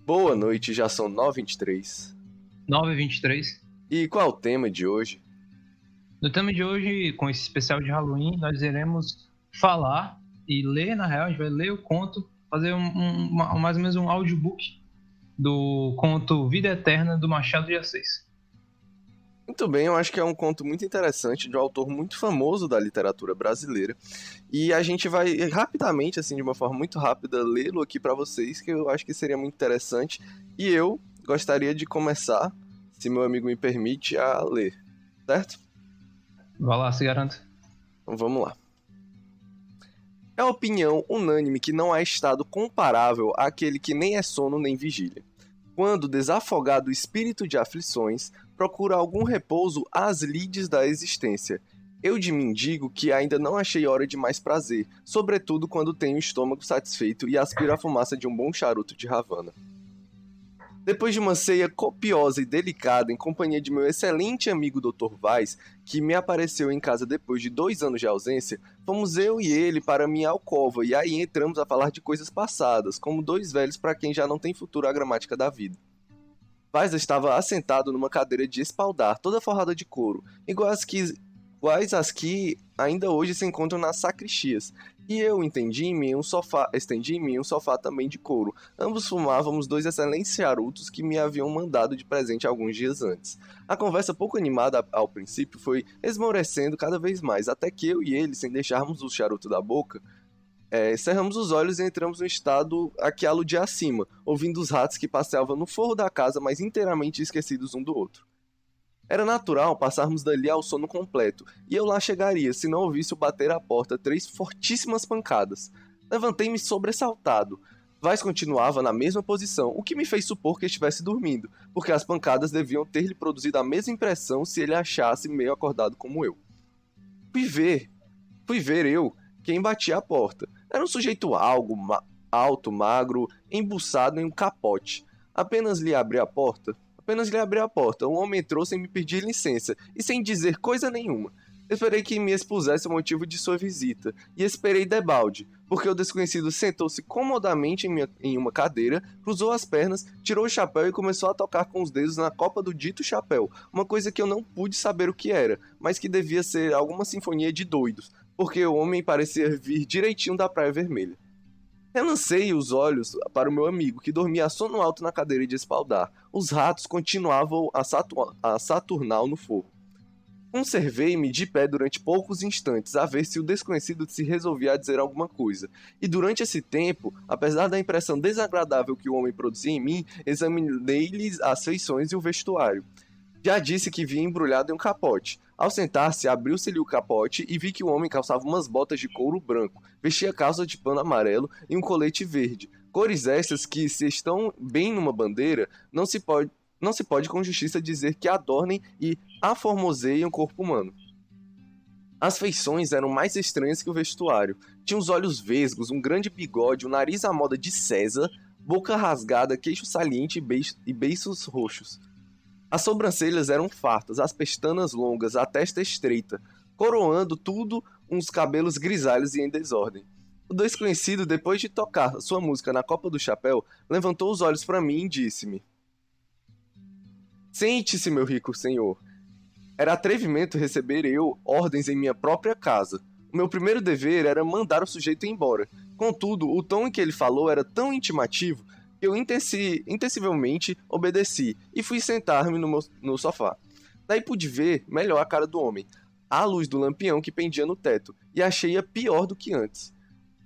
Boa noite, já são 9h23. 9h23. E qual é o tema de hoje? No tema de hoje, com esse especial de Halloween, nós iremos falar e ler, na real, a gente vai ler o conto, fazer mais ou menos um audiobook do conto Vida Eterna do Machado de Assis. Muito bem, eu acho que é um conto muito interessante de um autor muito famoso da literatura brasileira. E a gente vai rapidamente, assim, de uma forma muito rápida, lê-lo aqui para vocês, que eu acho que seria muito interessante. E eu gostaria de começar, se meu amigo me permite, a ler, certo? Vai lá, se garanta. Então vamos lá. É opinião unânime que não há estado comparável àquele que nem é sono nem vigília. Quando, desafogado o espírito de aflições, procura algum repouso às lides da existência. Eu de mim digo que ainda não achei hora de mais prazer, sobretudo quando tenho o estômago satisfeito e aspiro a fumaça de um bom charuto de Havana. Depois de uma ceia copiosa e delicada em companhia de meu excelente amigo Dr. Vaz, que me apareceu em casa depois de 2 anos de ausência, fomos eu e ele para minha alcova e aí entramos a falar de coisas passadas, como dois velhos para quem já não tem futuro a gramática da vida. Vaz estava assentado numa cadeira de espaldar, toda forrada de couro, iguais às que ainda hoje se encontram nas sacristias, e eu estendi em mim um sofá também de couro. Ambos fumávamos 2 excelentes charutos que me haviam mandado de presente alguns dias antes. A conversa, pouco animada ao princípio, foi esmorecendo cada vez mais, até que eu e ele, sem deixarmos o charuto da boca, cerramos os olhos e entramos no estado a que aludia acima, ouvindo os ratos que passeavam no forro da casa, mas inteiramente esquecidos um do outro. Era natural passarmos dali ao sono completo, e eu lá chegaria se não ouvisse o bater à porta 3 fortíssimas pancadas. Levantei-me sobressaltado. Vaz continuava na mesma posição, o que me fez supor que estivesse dormindo, porque as pancadas deviam ter-lhe produzido a mesma impressão se ele achasse meio acordado como eu. Fui ver eu quem batia à porta. Era um sujeito alto, magro, embuçado em um capote. Apenas lhe abri a porta, um homem entrou sem me pedir licença e sem dizer coisa nenhuma. Esperei que me expusesse o motivo de sua visita, e esperei debalde, porque o desconhecido sentou-se comodamente em uma cadeira, cruzou as pernas, tirou o chapéu e começou a tocar com os dedos na copa do dito chapéu, uma coisa que eu não pude saber o que era, mas que devia ser alguma sinfonia de doidos, porque o homem parecia vir direitinho da Praia Vermelha. Relancei os olhos para o meu amigo, que dormia a sono alto na cadeira de espaldar. Os ratos continuavam a saturnar no forro. Conservei-me de pé durante poucos instantes, a ver se o desconhecido se resolvia a dizer alguma coisa. E durante esse tempo, apesar da impressão desagradável que o homem produzia em mim, examinei-lhe as feições e o vestuário. Já disse que vinha embrulhado em um capote. Ao sentar-se, abriu-se-lhe o capote e vi que o homem calçava umas botas de couro branco, vestia calça de pano amarelo e um colete verde. Cores estas que, se estão bem numa bandeira, não se pode com justiça dizer que adornem e aformoseiam o corpo humano. As feições eram mais estranhas que o vestuário. Tinha os olhos vesgos, um grande bigode, o nariz à moda de César, boca rasgada, queixo saliente e beiços roxos. As sobrancelhas eram fartas, as pestanas longas, a testa estreita, coroando tudo uns cabelos grisalhos e em desordem. O desconhecido, depois de tocar sua música na copa do chapéu, levantou os olhos para mim e disse-me: "Sente-se, meu rico senhor. Era atrevimento receber eu ordens em minha própria casa. O meu primeiro dever era mandar o sujeito embora. Contudo, o tom em que ele falou era tão intimativo que eu intensivelmente obedeci e fui sentar-me no sofá. Daí pude ver melhor a cara do homem, à luz do lampião que pendia no teto, e achei-a pior do que antes.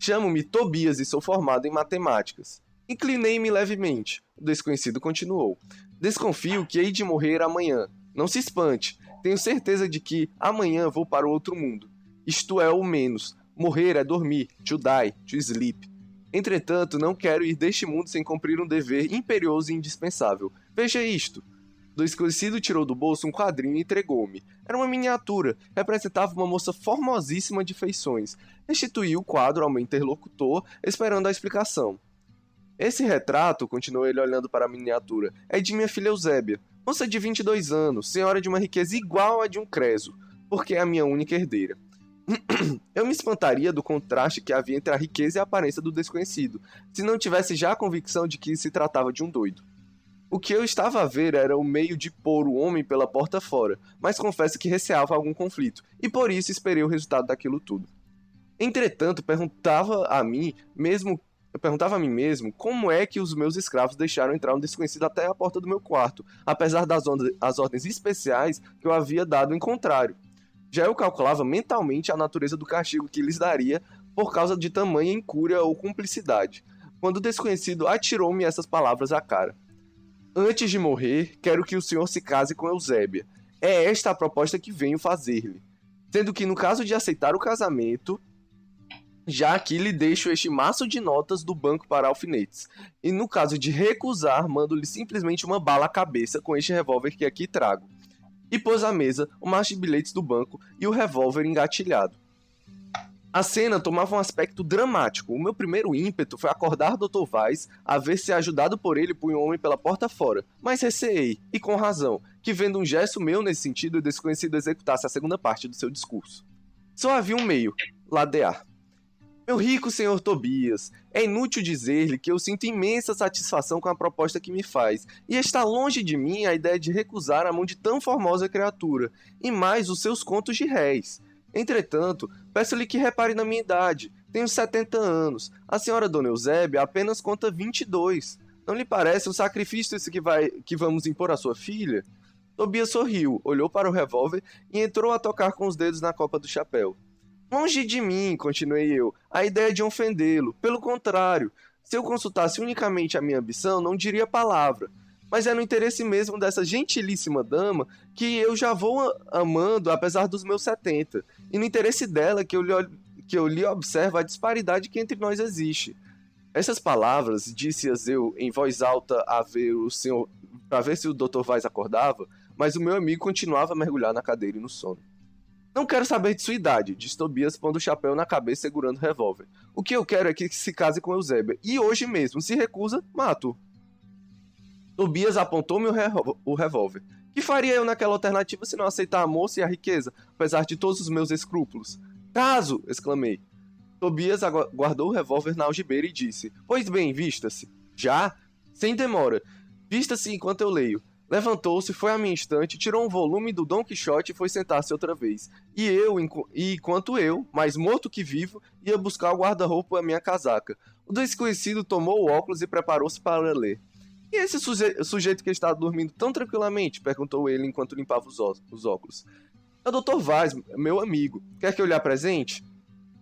Chamo-me Tobias e sou formado em matemáticas. Inclinei-me levemente. O desconhecido continuou: "Desconfio que hei de morrer amanhã. Não se espante. Tenho certeza de que amanhã vou para o outro mundo. Isto é o menos. Morrer é dormir. To die, to sleep. Entretanto, não quero ir deste mundo sem cumprir um dever imperioso e indispensável. Veja isto." O desconhecido tirou do bolso um quadrinho e entregou-me. Era uma miniatura, representava uma moça formosíssima de feições. Restituí o quadro ao meu interlocutor, esperando a explicação. "Esse retrato", continuou ele olhando para a miniatura, "é de minha filha Eusébia, moça de 22 anos, senhora de uma riqueza igual à de um creso, porque é a minha única herdeira. Eu me espantaria do contraste que havia entre a riqueza e a aparência do desconhecido, se não tivesse já a convicção de que se tratava de um doido. O que eu estava a ver era o meio de pôr o homem pela porta fora, mas confesso que receava algum conflito, e por isso esperei o resultado daquilo tudo. Entretanto, eu perguntava a mim mesmo como é que os meus escravos deixaram entrar um desconhecido até a porta do meu quarto, apesar das ordens especiais que eu havia dado em contrário. Já eu calculava mentalmente a natureza do castigo que lhes daria por causa de tamanha incúria ou cumplicidade, quando o desconhecido atirou-me essas palavras à cara. Antes de morrer, quero que o senhor se case com Eusébia. É esta a proposta que venho fazer-lhe. Sendo que no caso de aceitar o casamento, já aqui lhe deixo este maço de notas do banco para alfinetes. E no caso de recusar, mando-lhe simplesmente uma bala à cabeça com este revólver que aqui trago. E pôs à mesa o maço de bilhetes do banco e o revólver engatilhado. A cena tomava um aspecto dramático. O meu primeiro ímpeto foi acordar Dr. Weiss a ver se ajudado por ele punha o homem pela porta fora. Mas receei, e com razão, que vendo um gesto meu nesse sentido, o desconhecido executasse a segunda parte do seu discurso. Só havia um meio: ladear. Meu rico senhor Tobias, é inútil dizer-lhe que eu sinto imensa satisfação com a proposta que me faz, e está longe de mim a ideia de recusar a mão de tão formosa criatura, e mais os seus contos de réis. Entretanto, peço-lhe que repare na minha idade. Tenho 70 anos. A senhora Dona Eusébia apenas conta 22. Não lhe parece um sacrifício esse que vamos impor à sua filha? Tobias sorriu, olhou para o revólver e entrou a tocar com os dedos na copa do chapéu. Longe de mim, continuei eu, a ideia de ofendê-lo. Pelo contrário, se eu consultasse unicamente a minha ambição, não diria palavra. Mas é no interesse mesmo dessa gentilíssima dama que eu já vou amando apesar dos meus 70. E no interesse dela que eu lhe observo a disparidade que entre nós existe. Essas palavras, disse-as eu em voz alta para ver se o Dr. Weiss acordava, mas o meu amigo continuava a mergulhar na cadeira e no sono. Não quero saber de sua idade, disse Tobias, pondo o chapéu na cabeça e segurando o revólver. O que eu quero é que se case com Eusébia. E hoje mesmo, se recusa, mato. Tobias apontou-me o revólver. Que faria eu naquela alternativa se não aceitar a moça e a riqueza, apesar de todos os meus escrúpulos? Caso! Exclamei. Tobias guardou o revólver na algibeira e disse: Pois bem, vista-se. Já? Sem demora. Vista-se enquanto eu leio. Levantou-se, foi à minha estante, tirou um volume do Dom Quixote e foi sentar-se outra vez. Enquanto eu, mais morto que vivo, ia buscar o guarda-roupa e a minha casaca. O desconhecido tomou o óculos e preparou-se para ler. E esse sujeito que está dormindo tão tranquilamente? Perguntou ele enquanto limpava os óculos. É o Dr. Weiss, meu amigo. Quer que eu lhe apresente?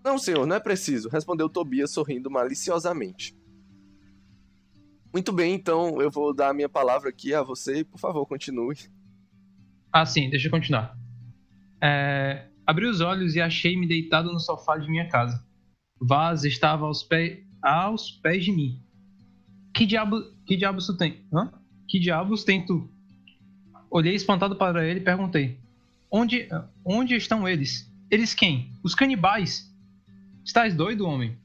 Não, senhor, não é preciso, respondeu Tobias sorrindo maliciosamente. Muito bem, então eu vou dar a minha palavra aqui a você e, por favor, continue. Ah, sim, deixa eu continuar. Abri os olhos e achei-me deitado no sofá de minha casa. Vaz estava aos pés de mim. Que diabos tu tem? Hã? Que diabos tem tu? Olhei espantado para ele e perguntei. Onde estão eles? Eles quem? Os canibais? Estás doido, homem?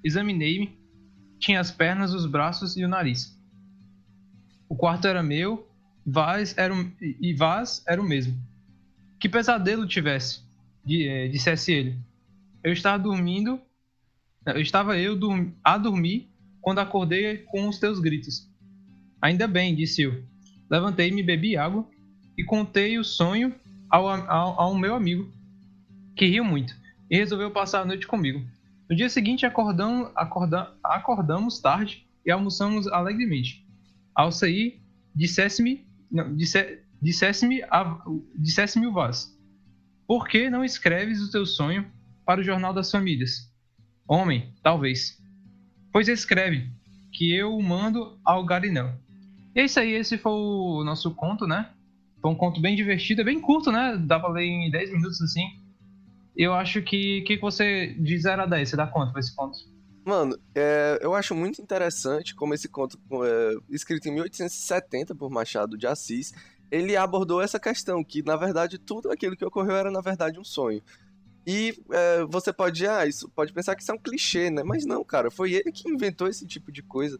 Examinei-me. Tinha as pernas, os braços e o nariz. O quarto era meu, Vaz era o mesmo. Que pesadelo tivesse, dissesse ele. Estava a dormir quando acordei com os teus gritos. Ainda bem, disse eu. Levantei-me, bebi água e contei o sonho ao meu amigo, que riu muito, e resolveu passar a noite comigo. No dia seguinte acordamos tarde e almoçamos alegremente. Ao sair, dissesse-me o Vaz: Por que não escreves o teu sonho para o Jornal das Famílias? Homem, talvez. Pois escreve, que eu o mando ao Garinel. E é isso aí, esse foi o nosso conto, né? Foi um conto bem divertido, é bem curto, né? Dá pra ler em 10 minutos assim. Eu acho que você, de 0 a 10, você dá quanto pra esse conto? Mano, eu acho muito interessante como esse conto, escrito em 1870 por Machado de Assis, ele abordou essa questão, que na verdade tudo aquilo que ocorreu era na verdade um sonho. E você pode pensar que isso é um clichê, né? Mas não, cara, foi ele que inventou esse tipo de coisa.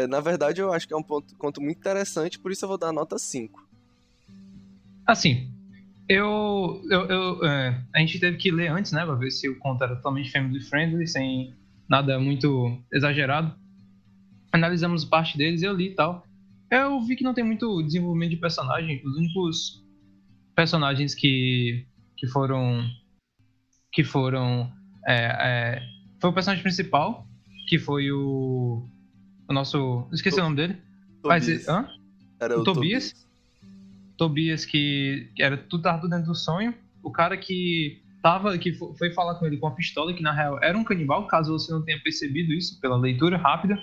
Na verdade, eu acho que é um conto muito interessante, por isso eu vou dar a nota 5. Assim, A gente teve que ler antes, né, pra ver se o conto era totalmente family friendly, sem nada muito exagerado. Analisamos parte deles, eu li e tal. Eu vi que não tem muito desenvolvimento de personagem. Os únicos personagens que foram é, foi o personagem principal, que foi o nosso, esqueci o To- nome dele. Tobias. Hã? Era O o Tobias. Tobias. Tobias que era tudo tava tudo dentro do sonho. O cara que foi falar com ele com a pistola, que na real era um canibal, caso você não tenha percebido isso pela leitura rápida.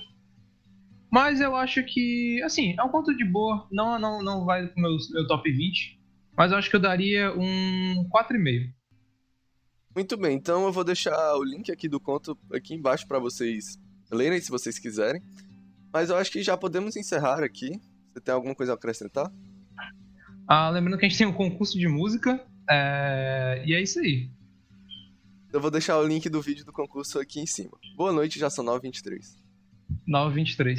Mas eu acho que, assim, é um conto de boa. Não vai pro meu top 20. Mas eu acho que eu daria um 4,5. Muito bem, então eu vou deixar o link aqui do conto aqui embaixo para vocês lerem se vocês quiserem. Mas eu acho que já podemos encerrar aqui. Você tem alguma coisa a acrescentar? Lembrando que a gente tem um concurso de música. E é isso aí. Eu vou deixar o link do vídeo do concurso aqui em cima. Boa noite, já são 9h23. 9h23.